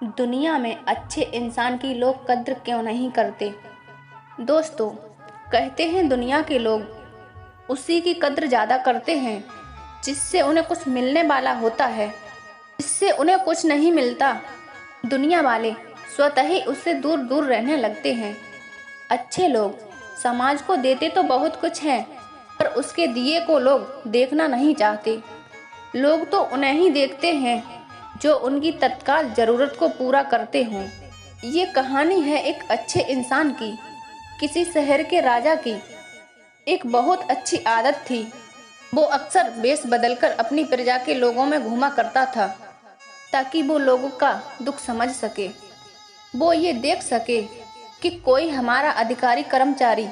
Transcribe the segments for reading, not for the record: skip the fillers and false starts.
दुनिया में अच्छे इंसान की लोग कद्र क्यों नहीं करते। दोस्तों, कहते हैं दुनिया के लोग उसी की कद्र ज़्यादा करते हैं जिससे उन्हें कुछ मिलने वाला होता है। जिससे उन्हें कुछ नहीं मिलता, दुनिया वाले स्वतः ही उससे दूर दूर रहने लगते हैं। अच्छे लोग समाज को देते तो बहुत कुछ हैं, पर उसके दिए को लोग देखना नहीं चाहते। लोग तो उन्हें ही देखते हैं जो उनकी तत्काल ज़रूरत को पूरा करते हों। ये कहानी है एक अच्छे इंसान की, किसी शहर के राजा की। एक बहुत अच्छी आदत थी, वो अक्सर वेश बदलकर अपनी प्रजा के लोगों में घूमा करता था, ताकि वो लोगों का दुख समझ सके। वो ये देख सके कि कोई हमारा अधिकारी कर्मचारी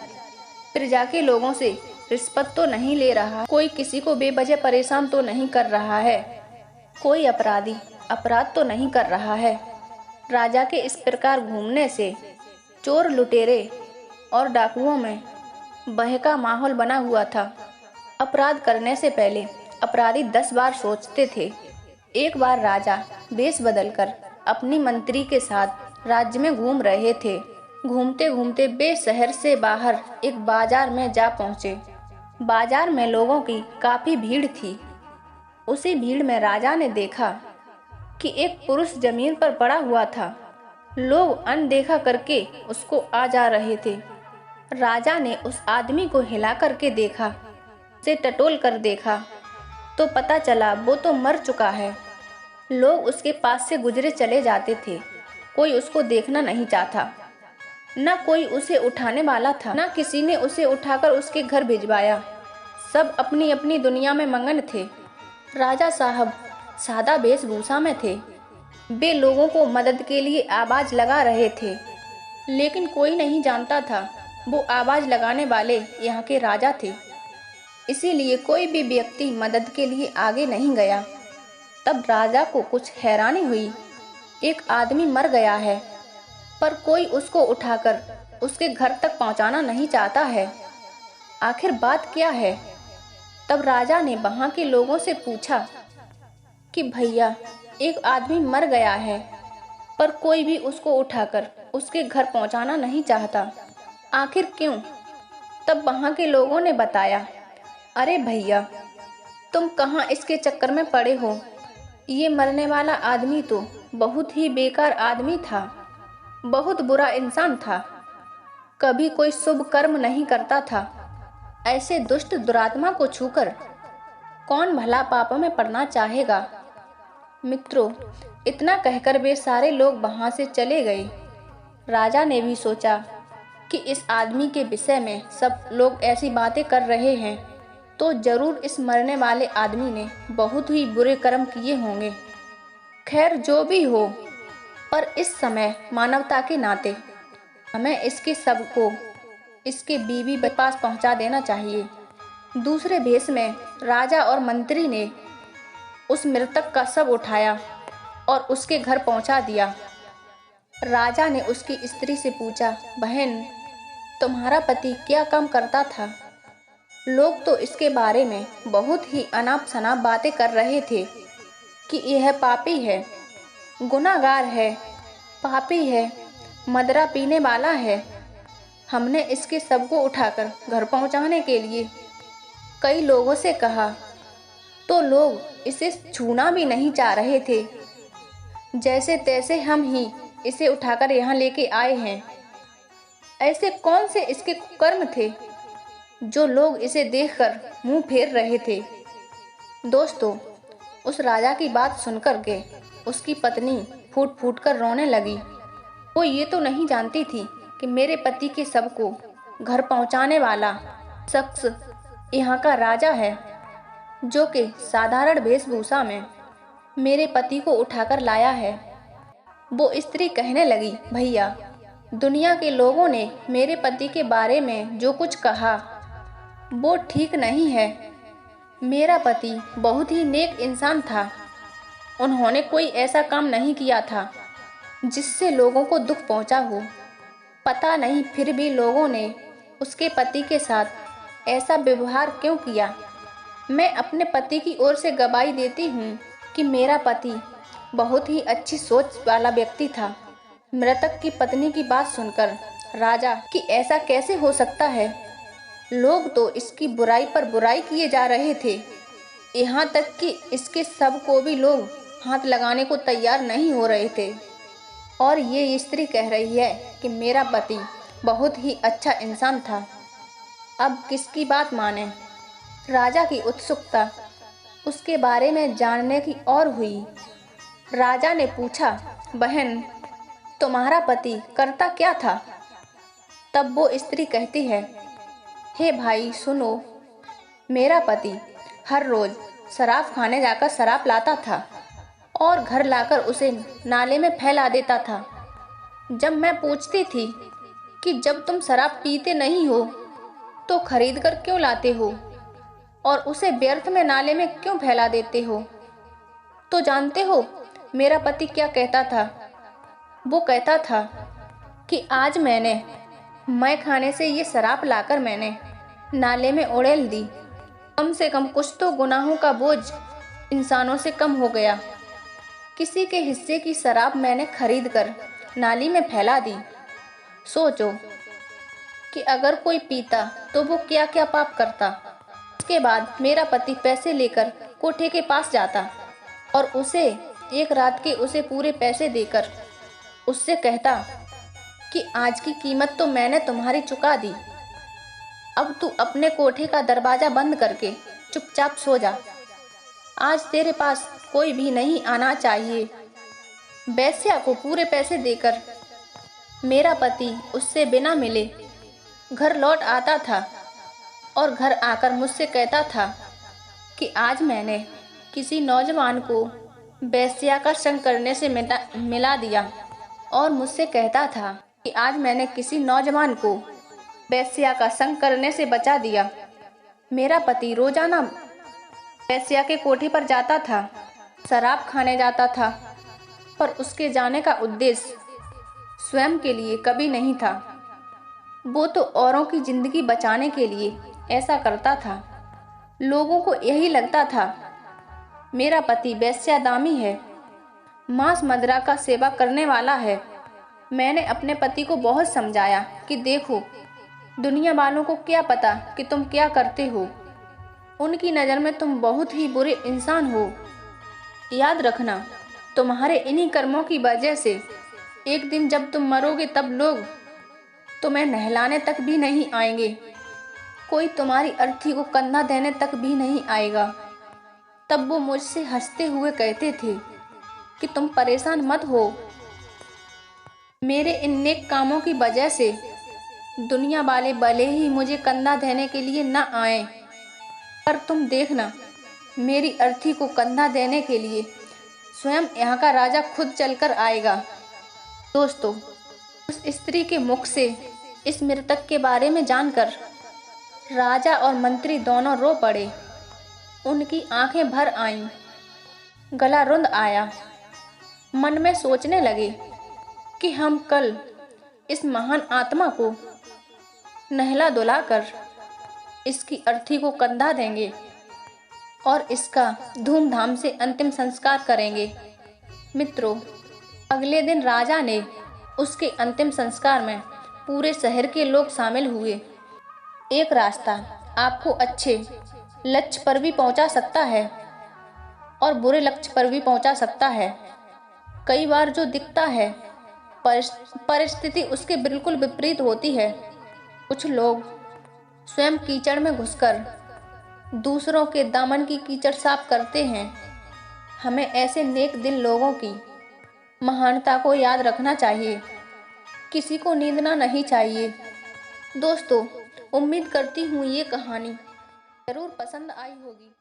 प्रजा के लोगों से रिश्वत तो नहीं ले रहा, कोई किसी को बेवजह परेशान तो नहीं कर रहा है, कोई अपराधी अपराध तो नहीं कर रहा है। राजा के इस प्रकार घूमने से चोर लुटेरे और डाकुओं में बहका माहौल बना हुआ था। अपराध करने से पहले अपराधी 10 बार सोचते थे। एक बार राजा वेश बदलकर अपनी मंत्री के साथ राज्य में घूम रहे थे। घूमते घूमते वे शहर से बाहर एक बाजार में जा पहुंचे। बाजार में लोगों की काफी भीड़ थी। उसी भीड़ में राजा ने देखा कि एक पुरुष जमीन पर पड़ा हुआ था। लोग अनदेखा करके उसको आ जा रहे थे। राजा ने उस आदमी को हिला करके देखा, उसे टटोल कर देखा तो पता चला वो तो मर चुका है। लोग उसके पास से गुजरे चले जाते थे, कोई उसको देखना नहीं चाहता। न कोई उसे उठाने वाला था, न किसी ने उसे उठाकर उसके घर भिजवाया। सब अपनी अपनी दुनिया में मगन थे। राजा साहब सादा वेशभूषा में थे। वे लोगों को मदद के लिए आवाज लगा रहे थे, लेकिन कोई नहीं जानता था वो आवाज लगाने वाले यहाँ के राजा थे। इसीलिए कोई भी व्यक्ति मदद के लिए आगे नहीं गया। तब राजा को कुछ हैरानी हुई। एक आदमी मर गया है, पर कोई उसको उठाकर उसके घर तक पहुँचाना नहीं चाहता है। आखिर बात क्या है? तब राजा ने वहाँ के लोगों से पूछा कि भैया, एक आदमी मर गया है, पर कोई भी उसको उठाकर उसके घर पहुँचाना नहीं चाहता, आखिर क्यों? तब वहाँ के लोगों ने बताया, अरे भैया, तुम कहाँ इसके चक्कर में पड़े हो। ये मरने वाला आदमी तो बहुत ही बेकार आदमी था, बहुत बुरा इंसान था, कभी कोई शुभ कर्म नहीं करता था। ऐसे दुष्ट दुरात्मा को छूकर कौन भला पाप में पड़ना चाहेगा। मित्रों, इतना कहकर वे सारे लोग वहां से चले गए। राजा ने भी सोचा कि इस आदमी के विषय में सब लोग ऐसी बातें कर रहे हैं, तो जरूर इस मरने वाले आदमी ने बहुत ही बुरे कर्म किए होंगे। खैर, जो भी हो, पर इस समय मानवता के नाते हमें इसके शव को इसके बीवी के पास पहुंचा देना चाहिए। दूसरे भेष में राजा और मंत्री ने उस मृतक का शव उठाया और उसके घर पहुंचा दिया। राजा ने उसकी स्त्री से पूछा, बहन, तुम्हारा पति क्या काम करता था? लोग तो इसके बारे में बहुत ही अनाप शनाप बातें कर रहे थे कि यह पापी है, गुनाहगार है, पापी है, मदरा पीने वाला है। हमने इसके शव को उठाकर घर पहुंचाने के लिए कई लोगों से कहा, तो लोग इसे छूना भी नहीं चाह रहे थे। जैसे तैसे हम ही इसे उठाकर यहाँ लेके आए हैं। ऐसे कौन से इसके कर्म थे जो लोग इसे देखकर मुंह फेर रहे थे। दोस्तों, उस राजा की बात सुनकर के उसकी पत्नी फूट फूट कर रोने लगी। वो ये तो नहीं जानती थी कि मेरे पति के शव को घर पहुंचाने वाला शख्स यहाँ का राजा है, जो कि साधारण वेशभूषा में मेरे पति को उठाकर लाया है। वो स्त्री कहने लगी, भैया, दुनिया के लोगों ने मेरे पति के बारे में जो कुछ कहा वो ठीक नहीं है। मेरा पति बहुत ही नेक इंसान था। उन्होंने कोई ऐसा काम नहीं किया था जिससे लोगों को दुख पहुंचा हो। पता नहीं फिर भी लोगों ने उसके पति के साथ ऐसा व्यवहार क्यों किया। मैं अपने पति की ओर से गवाही देती हूँ कि मेरा पति बहुत ही अच्छी सोच वाला व्यक्ति था। मृतक की पत्नी की बात सुनकर राजा कि ऐसा कैसे हो सकता है, लोग तो इसकी बुराई पर बुराई किए जा रहे थे, यहाँ तक कि इसके शव को भी लोग हाथ लगाने को तैयार नहीं हो रहे थे। और ये स्त्री कह रही है कि मेरा पति बहुत ही अच्छा इंसान था, अब किसकी बात माने। राजा की उत्सुकता उसके बारे में जानने की और हुई। राजा ने पूछा, बहन तुम्हारा पति करता क्या था? तब वो स्त्री कहती है, हे भाई सुनो, मेरा पति हर रोज शराब खाने जाकर शराब लाता था और घर लाकर उसे नाले में फैला देता था। जब मैं पूछती थी कि जब तुम शराब पीते नहीं हो तो खरीद कर क्यों लाते हो और उसे व्यर्थ में नाले में क्यों फैला देते हो, तो जानते हो मेरा पति क्या कहता था? वो कहता था कि आज मैं खाने से ये शराब लाकर मैंने नाले में उड़ेल दी, कम से कम कुछ तो गुनाहों का बोझ इंसानों से कम हो गया। किसी के हिस्से की शराब मैंने खरीद कर नाली में फैला दी। सोचो कि अगर कोई पीता तो वो क्या क्या पाप करता। उसके बाद मेरा पति पैसे लेकर कोठे के पास जाता और उसे एक रात के उसे पूरे पैसे देकर उससे कहता कि आज की कीमत तो मैंने तुम्हारी चुका दी, अब तू अपने कोठे का दरवाजा बंद करके चुपचाप सो जा, आज तेरे पास कोई भी नहीं आना चाहिए। वेश्या को पूरे पैसे देकर मेरा पति उससे बिना मिले घर लौट आता था और घर आकर मुझसे कहता था कि आज मैंने किसी नौजवान को वेश्या का संग करने से मिला दिया, और मुझसे कहता था कि आज मैंने किसी नौजवान को वेश्या का संग करने से बचा दिया। मेरा पति रोजाना वेश्या के कोठे पर जाता था, शराब खाने जाता था, पर उसके जाने का उद्देश्य स्वयं के लिए कभी नहीं था। वो तो औरों की जिंदगी बचाने के लिए ऐसा करता था। लोगों को यही लगता था मेरा पति वेश्यादामी है, मांस मदिरा का सेवा करने वाला है। मैंने अपने पति को बहुत समझाया कि देखो, दुनिया वालों को क्या पता कि तुम क्या करते हो, उनकी नज़र में तुम बहुत ही बुरे इंसान हो। याद रखना, तुम्हारे इन्हीं कर्मों की वजह से एक दिन जब तुम मरोगे तब लोग तुम्हें नहलाने तक भी नहीं आएंगे, कोई तुम्हारी अर्थी को कंधा देने तक भी नहीं आएगा। तब वो मुझसे हंसते हुए कहते थे कि तुम परेशान मत हो, मेरे इन नेक कामों की वजह से दुनिया वाले भले ही मुझे कंधा देने के लिए न आए, पर तुम देखना, मेरी अर्थी को कंधा देने के लिए स्वयं यहाँ का राजा खुद चलकर आएगा। दोस्तों, उस स्त्री के मुख से इस मृतक के बारे में जानकर राजा और मंत्री दोनों रो पड़े। उनकी आंखें भर आईं, गला रुंध आया। मन में सोचने लगे कि हम कल इस महान आत्मा को नहला धुलाकर इसकी अर्थी को कंधा देंगे और इसका धूमधाम से अंतिम संस्कार करेंगे। मित्रों, अगले दिन राजा ने उसके अंतिम संस्कार में पूरे शहर के लोग शामिल हुए। एक रास्ता आपको अच्छे लक्ष्य पर भी पहुंचा सकता है और बुरे लक्ष्य पर भी पहुंचा सकता है। कई बार जो दिखता है परिस्थिति उसके बिल्कुल विपरीत होती है। कुछ लोग स्वयं कीचड़ में घुसकर दूसरों के दामन की कीचड़ साफ करते हैं। हमें ऐसे नेक दिल लोगों की महानता को याद रखना चाहिए, किसी को नींदना नहीं चाहिए। दोस्तों, उम्मीद करती हूँ ये कहानी ज़रूर पसंद आई होगी।